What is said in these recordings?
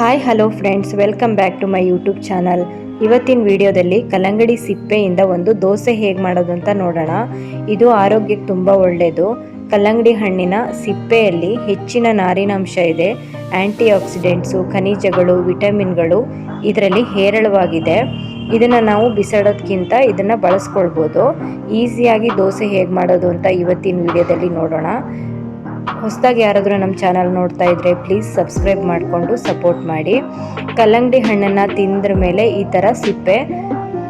Hi hello friends, welcome back to my YouTube channel. ಇವತ್ತಿನ ವಿಡಿಯೋದಲ್ಲಿ ಕಲ್ಲಂಗಡಿ ಸಿಪ್ಪೆಯಿಂದ ಒಂದು ದೋಸೆ ಹೇಗೆ ಮಾಡೋದು ಅಂತ ನೋಡೋಣ. ಇದು ಆರೋಗ್ಯಕ್ಕೆ ತುಂಬ ಒಳ್ಳೆಯದು. ಕಲ್ಲಂಗಡಿ ಹಣ್ಣಿನ ಸಿಪ್ಪೆಯಲ್ಲಿ ಹೆಚ್ಚಿನ ನಾರಿನಾಂಶ ಇದೆ. ಆ್ಯಂಟಿ ಆಕ್ಸಿಡೆಂಟ್ಸು, ಖನಿಜಗಳು, ವಿಟಮಿನ್ಗಳು ಇದರಲ್ಲಿ ಹೇರಳವಾಗಿದೆ. ಇದನ್ನು ನಾವು ಬಿಸಾಡೋದಕ್ಕಿಂತ ಇದನ್ನು ಬಳಸ್ಕೊಳ್ಬೋದು. ಈಸಿಯಾಗಿ ದೋಸೆ ಹೇಗೆ ಮಾಡೋದು ಅಂತ ಇವತ್ತಿನ ವಿಡಿಯೋದಲ್ಲಿ ನೋಡೋಣ. ಹೊಸದಾಗಿ ಯಾರಾದರೂ ನಮ್ಮ ಚಾನಲ್ ನೋಡ್ತಾ ಇದ್ದರೆ ಪ್ಲೀಸ್ ಸಬ್ಸ್ಕ್ರೈಬ್ ಮಾಡಿಕೊಂಡು ಸಪೋರ್ಟ್ ಮಾಡಿ. ಕಲ್ಲಂಗಡಿ ಹಣ್ಣನ್ನು ತಿಂದ್ರ ಮೇಲೆ ಈ ಥರ ಸಿಪ್ಪೆ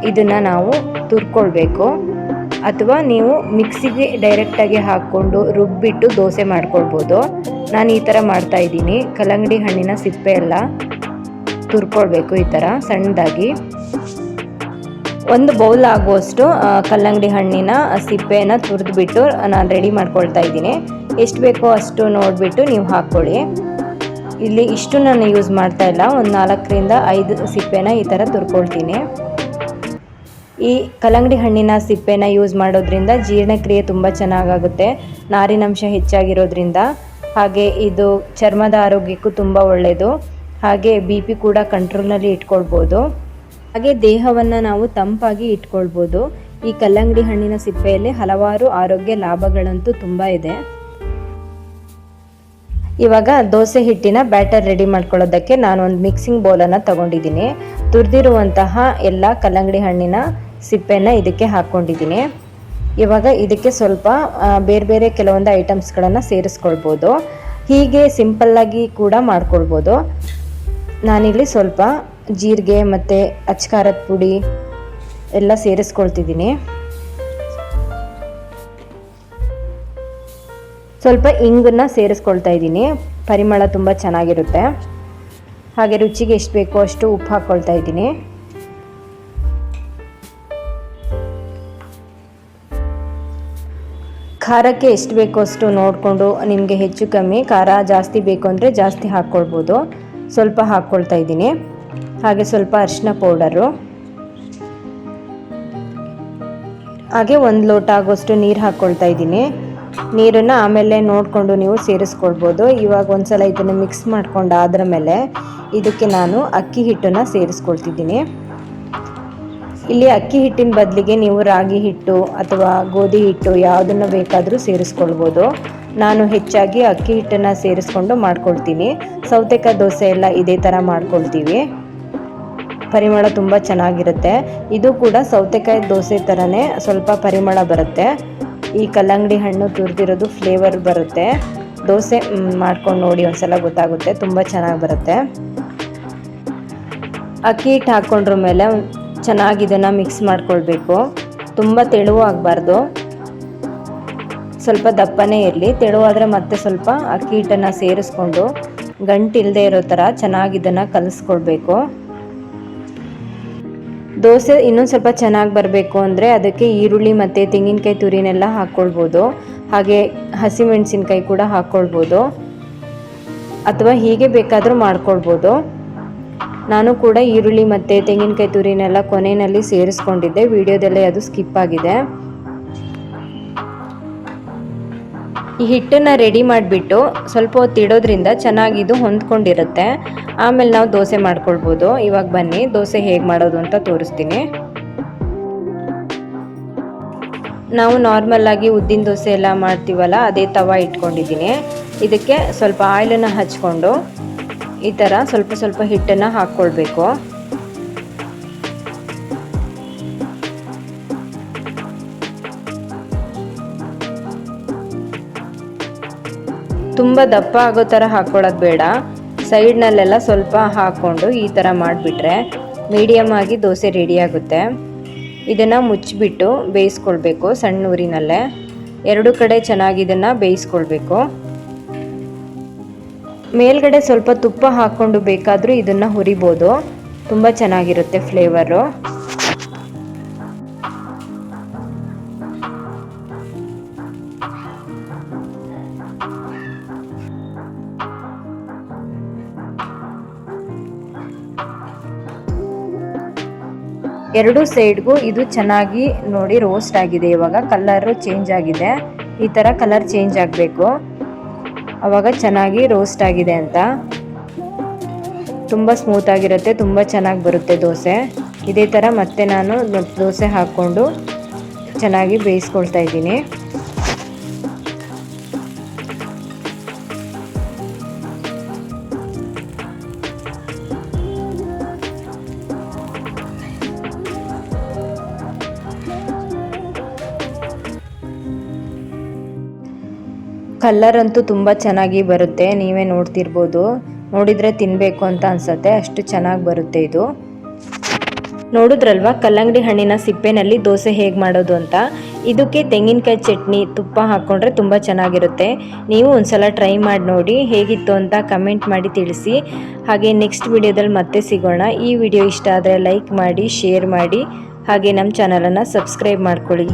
ಇದನ್ನು ನಾವು ತುರ್ಕೊಳ್ಬೇಕು, ಅಥವಾ ನೀವು ಮಿಕ್ಸಿಗೆ ಡೈರೆಕ್ಟಾಗಿ ಹಾಕ್ಕೊಂಡು ರುಬ್ಬಿಟ್ಟು ದೋಸೆ ಮಾಡ್ಕೊಳ್ಬೋದು. ನಾನು ಈ ಥರ ಮಾಡ್ತಾಯಿದ್ದೀನಿ. ಕಲ್ಲಂಗಡಿ ಹಣ್ಣಿನ ಸಿಪ್ಪೆ ಎಲ್ಲ ತುರ್ಕೊಳ್ಬೇಕು ಈ ಥರ ಸಣ್ಣದಾಗಿ. ಒಂದು ಬೌಲ್ ಆಗುವಷ್ಟು ಕಲ್ಲಂಗಡಿ ಹಣ್ಣಿನ ಸಿಪ್ಪೆಯನ್ನು ತುರಿದ್ಬಿಟ್ಟು ನಾನು ರೆಡಿ ಮಾಡ್ಕೊಳ್ತಾ ಇದ್ದೀನಿ. ಎಷ್ಟು ಬೇಕೋ ಅಷ್ಟು ನೋಡಿಬಿಟ್ಟು ನೀವು ಹಾಕ್ಕೊಳ್ಳಿ. ಇಲ್ಲಿ ಇಷ್ಟು ನಾನು ಯೂಸ್ ಮಾಡ್ತಾ ಇಲ್ಲ, ಒಂದು 4ರಿಂದ 5 ಸಿಪ್ಪೆನ ಈ ಥರ ತುರ್ಕೊಳ್ತೀನಿ. ಈ ಕಲ್ಲಂಗಡಿ ಹಣ್ಣಿನ ಸಿಪ್ಪೆನ ಯೂಸ್ ಮಾಡೋದ್ರಿಂದ ಜೀರ್ಣಕ್ರಿಯೆ ತುಂಬ ಚೆನ್ನಾಗಾಗುತ್ತೆ, ನಾರಿನಾಂಶ ಹೆಚ್ಚಾಗಿರೋದ್ರಿಂದ. ಹಾಗೆ ಇದು ಚರ್ಮದ ಆರೋಗ್ಯಕ್ಕೂ ತುಂಬ ಒಳ್ಳೆಯದು. ಹಾಗೆ BP ಕೂಡ ಕಂಟ್ರೋಲ್ನಲ್ಲಿ ಇಟ್ಕೊಳ್ಬೋದು. ಹಾಗೆ ದೇಹವನ್ನು ನಾವು ತಂಪಾಗಿ ಇಟ್ಕೊಳ್ಬೋದು. ಈ ಕಲ್ಲಂಗಡಿ ಹಣ್ಣಿನ ಸಿಪ್ಪೆಯಲ್ಲಿ ಹಲವಾರು ಆರೋಗ್ಯ ಲಾಭಗಳಂತೂ ತುಂಬ ಇದೆ. ಇವಾಗ ದೋಸೆ ಹಿಟ್ಟಿನ ಬ್ಯಾಟರ್ ರೆಡಿ ಮಾಡ್ಕೊಳ್ಳೋದಕ್ಕೆ ನಾನು ಒಂದು ಮಿಕ್ಸಿಂಗ್ ಬೌಲನ್ನು ತಗೊಂಡಿದ್ದೀನಿ. ತುರಿದಿರುವಂತಹ ಎಲ್ಲ ಕಲ್ಲಂಗಡಿ ಹಣ್ಣಿನ ಸಿಪ್ಪೆನ ಇದಕ್ಕೆ ಹಾಕ್ಕೊಂಡಿದ್ದೀನಿ. ಇವಾಗ ಇದಕ್ಕೆ ಸ್ವಲ್ಪ ಬೇರೆ ಬೇರೆ ಕೆಲವೊಂದು ಐಟಮ್ಸ್ಗಳನ್ನು ಸೇರಿಸ್ಕೊಳ್ಬೋದು. ಹೀಗೆ ಸಿಂಪಲ್ಲಾಗಿ ಕೂಡ ಮಾಡ್ಕೊಳ್ಬೋದು. ನಾನಿಲ್ಲಿ ಸ್ವಲ್ಪ ಜೀರಿಗೆ ಮತ್ತು ಅಚ್ಕಾರದ ಪುಡಿ ಎಲ್ಲ ಸೇರಿಸ್ಕೊಳ್ತಿದ್ದೀನಿ. ಸ್ವಲ್ಪ ಇಂಗನ್ನು ಸೇರಿಸ್ಕೊಳ್ತಾ ಇದ್ದೀನಿ, ಪರಿಮಳ ತುಂಬ ಚೆನ್ನಾಗಿರುತ್ತೆ. ಹಾಗೆ ರುಚಿಗೆ ಎಷ್ಟು ಬೇಕೋ ಅಷ್ಟು ಉಪ್ಪು ಹಾಕ್ಕೊಳ್ತಾ ಇದ್ದೀನಿ. ಖಾರಕ್ಕೆ ಎಷ್ಟು ಬೇಕೋ ಅಷ್ಟು ನೋಡಿಕೊಂಡು ನಿಮಗೆ ಹೆಚ್ಚು ಕಮ್ಮಿ ಖಾರ ಜಾಸ್ತಿ ಬೇಕು ಅಂದರೆ ಜಾಸ್ತಿ ಹಾಕ್ಕೊಳ್ಬೋದು. ಸ್ವಲ್ಪ ಹಾಕ್ಕೊಳ್ತಾ ಇದ್ದೀನಿ. ಹಾಗೆ ಸ್ವಲ್ಪ ಅರಿಶಿನ ಪೌಡರು, ಹಾಗೆ 1 ಲೋಟ ಆಗೋಷ್ಟು ನೀರು ಹಾಕ್ಕೊಳ್ತಾ ಇದ್ದೀನಿ. ನೀರನ್ನು ಆಮೇಲೆ ನೋಡಿಕೊಂಡು ನೀವು ಸೇರಿಸ್ಕೊಳ್ಬೋದು. ಇವಾಗ ಒಂದ್ಸಲ ಇದನ್ನು ಮಿಕ್ಸ್ ಮಾಡ್ಕೊಂಡು ಆದ್ರ ಮೇಲೆ ಇದಕ್ಕೆ ನಾನು ಅಕ್ಕಿ ಹಿಟ್ಟನ್ನು ಸೇರಿಸ್ಕೊಳ್ತಿದ್ದೀನಿ. ಇಲ್ಲಿ ಅಕ್ಕಿ ಹಿಟ್ಟಿನ ಬದಲಿಗೆ ನೀವು ರಾಗಿ ಹಿಟ್ಟು ಅಥವಾ ಗೋಧಿ ಹಿಟ್ಟು ಯಾವುದನ್ನು ಬೇಕಾದರೂ ಸೇರಿಸ್ಕೊಳ್ಬೋದು. ನಾನು ಹೆಚ್ಚಾಗಿ ಅಕ್ಕಿ ಹಿಟ್ಟನ್ನು ಸೇರಿಸ್ಕೊಂಡು ಮಾಡ್ಕೊಳ್ತೀನಿ. ಸೌತೆಕಾಯಿ ದೋಸೆ ಎಲ್ಲ ಇದೇ ಥರ ಮಾಡ್ಕೊಳ್ತೀವಿ. ಪರಿಮಳ ತುಂಬ ಚೆನ್ನಾಗಿರುತ್ತೆ. ಇದು ಕೂಡ ಸೌತೆಕಾಯಿ ದೋಸೆ ಥರನೇ ಸ್ವಲ್ಪ ಪರಿಮಳ ಬರುತ್ತೆ. ಈ ಕಲ್ಲಂಗಡಿ ಹಣ್ಣು ತುರಿದಿರೋದು ಫ್ಲೇವರ್ ಬರುತ್ತೆ. ದೋಸೆ ಮಾಡ್ಕೊಂಡು ನೋಡಿ, ಒಂದ್ಸಲ ಗೊತ್ತಾಗುತ್ತೆ, ತುಂಬ ಚೆನ್ನಾಗಿ ಬರುತ್ತೆ. ಅಕ್ಕಿ ಹಿಟ್ಟು ಹಾಕ್ಕೊಂಡ್ರ ಮೇಲೆ ಚೆನ್ನಾಗಿ ಇದನ್ನು ಮಿಕ್ಸ್ ಮಾಡ್ಕೊಳ್ಬೇಕು. ತುಂಬ ತೆಳುವು ಆಗಬಾರ್ದು, ಸ್ವಲ್ಪ ದಪ್ಪನೇ ಇರಲಿ. ತೆಳುವಾದರೆ ಮತ್ತೆ ಸ್ವಲ್ಪ ಅಕ್ಕಿ ಹಿಟ್ಟನ್ನು ಸೇರಿಸ್ಕೊಂಡು ಗಂಟಿಲ್ಲದೆ ಇರೋ ಥರ ಚೆನ್ನಾಗಿ ಇದನ್ನು ಕಲಿಸ್ಕೊಳ್ಬೇಕು. ದೋಸೆ ಇನ್ನೊಂದು ಸ್ವಲ್ಪ ಚೆನ್ನಾಗಿ ಬರಬೇಕು ಅಂದರೆ ಅದಕ್ಕೆ ಈರುಳ್ಳಿ ಮತ್ತು ತೆಂಗಿನಕಾಯಿ ತುರಿನೆಲ್ಲ ಹಾಕ್ಕೊಳ್ಬೋದು. ಹಾಗೆ ಹಸಿಮೆಣಸಿನ್ಕಾಯಿ ಕೂಡ ಹಾಕ್ಕೊಳ್ಬೋದು, ಅಥವಾ ಹೀಗೆ ಬೇಕಾದರೂ ಮಾಡ್ಕೊಳ್ಬೋದು. ನಾನು ಕೂಡ ಈರುಳ್ಳಿ ಮತ್ತು ತೆಂಗಿನಕಾಯಿ ತುರಿನೆಲ್ಲ ಕೊನೆಯಲ್ಲಿ ಸೇರಿಸ್ಕೊಂಡಿದ್ದೆ. ವಿಡಿಯೋದಲ್ಲೇ ಅದು ಸ್ಕಿಪ್ ಆಗಿದೆ. ಈ ಹಿಟ್ಟನ್ನು ರೆಡಿ ಮಾಡಿಬಿಟ್ಟು ಸ್ವಲ್ಪ ಹೊತ್ತು ಇಡೋದ್ರಿಂದ ಚೆನ್ನಾಗಿದು ಹೊಂದ್ಕೊಂಡಿರುತ್ತೆ. ಆಮೇಲೆ ನಾವು ದೋಸೆ ಮಾಡ್ಕೊಳ್ಬೋದು. ಇವಾಗ ಬನ್ನಿ ದೋಸೆ ಹೇಗೆ ಮಾಡೋದು ಅಂತ ತೋರಿಸ್ತೀನಿ. ನಾವು ನಾರ್ಮಲ್ಲಾಗಿ ಉದ್ದಿನ ದೋಸೆ ಎಲ್ಲ ಮಾಡ್ತೀವಲ್ಲ, ಅದೇ ತವ ಇಟ್ಕೊಂಡಿದ್ದೀನಿ. ಇದಕ್ಕೆ ಸ್ವಲ್ಪ ಆಯಿಲನ್ನು ಹಚ್ಕೊಂಡು ಈ ಥರ ಸ್ವಲ್ಪ ಸ್ವಲ್ಪ ಹಿಟ್ಟನ್ನು ಹಾಕ್ಕೊಳ್ಬೇಕು. ತುಂಬ ದಪ್ಪ ಆಗೋ ಥರ ಹಾಕ್ಕೊಳ್ಳೋದು ಬೇಡ. ಸೈಡ್ನಲ್ಲೆಲ್ಲ ಸ್ವಲ್ಪ ಹಾಕ್ಕೊಂಡು ಈ ಥರ ಮಾಡಿಬಿಟ್ರೆ ಮೀಡಿಯಮ್ ಆಗಿ ದೋಸೆ ರೆಡಿ ಆಗುತ್ತೆ. ಇದನ್ನು ಮುಚ್ಚಿಬಿಟ್ಟು ಬೇಯಿಸ್ಕೊಳ್ಬೇಕು ಸಣ್ಣ ಊರಿನಲ್ಲೇ. 2 ಕಡೆ ಚೆನ್ನಾಗಿ ಇದನ್ನು ಬೇಯಿಸ್ಕೊಳ್ಬೇಕು. ಮೇಲ್ಗಡೆ ಸ್ವಲ್ಪ ತುಪ್ಪ ಹಾಕ್ಕೊಂಡು ಬೇಕಾದರೂ ಇದನ್ನು ಹುರಿಬೋದು, ತುಂಬ ಚೆನ್ನಾಗಿರುತ್ತೆ ಫ್ಲೇವರು. ಎರಡು ಸೈಡ್ಗೂ ಇದು ಚೆನ್ನಾಗಿ ನೋಡಿ ರೋಸ್ಟ್ ಆಗಿದೆ. ಇವಾಗ ಕಲರು ಚೇಂಜ್ ಆಗಿದೆ. ಈ ಥರ ಕಲರ್ ಚೇಂಜ್ ಆಗಬೇಕು, ಆವಾಗ ಚೆನ್ನಾಗಿ ರೋಸ್ಟ್ ಆಗಿದೆ ಅಂತ. ತುಂಬ ಸ್ಮೂತಾಗಿರುತ್ತೆ, ತುಂಬ ಚೆನ್ನಾಗಿ ಬರುತ್ತೆ ದೋಸೆ. ಇದೇ ಥರ ಮತ್ತೆ ನಾನು ದೋಸೆ ಹಾಕ್ಕೊಂಡು ಚೆನ್ನಾಗಿ ಬೇಯಿಸ್ಕೊಳ್ತಾ ಇದ್ದೀನಿ. ಕಲರ್ ಅಂತೂ ತುಂಬ ಚೆನ್ನಾಗಿ ಬರುತ್ತೆ, ನೀವೇ ನೋಡ್ತಿರ್ಬೋದು. ನೋಡಿದರೆ ತಿನ್ನಬೇಕು ಅಂತ ಅನ್ಸುತ್ತೆ, ಅಷ್ಟು ಚೆನ್ನಾಗಿ ಬರುತ್ತೆ ಇದು. ನೋಡಿದ್ರಲ್ವಾ ಕಲ್ಲಂಗಡಿ ಹಣ್ಣಿನ ಸಿಪ್ಪೆನಲ್ಲಿ ದೋಸೆ ಹೇಗೆ ಮಾಡೋದು ಅಂತ. ಇದಕ್ಕೆ ತೆಂಗಿನಕಾಯಿ ಚಟ್ನಿ ತುಪ್ಪ ಹಾಕ್ಕೊಂಡ್ರೆ ತುಂಬ ಚೆನ್ನಾಗಿರುತ್ತೆ. ನೀವು ಒಂದ್ಸಲ ಟ್ರೈ ಮಾಡಿ ನೋಡಿ, ಹೇಗಿತ್ತು ಅಂತ ಕಮೆಂಟ್ ಮಾಡಿ ತಿಳಿಸಿ. ಹಾಗೆ ನೆಕ್ಸ್ಟ್ ವಿಡಿಯೋದಲ್ಲಿ ಮತ್ತೆ ಸಿಗೋಣ. ಈ ವಿಡಿಯೋ ಇಷ್ಟ ಆದರೆ ಲೈಕ್ ಮಾಡಿ, ಶೇರ್ ಮಾಡಿ, ಹಾಗೆ ನಮ್ಮ ಚಾನಲನ್ನು ಸಬ್ಸ್ಕ್ರೈಬ್ ಮಾಡ್ಕೊಳ್ಳಿ.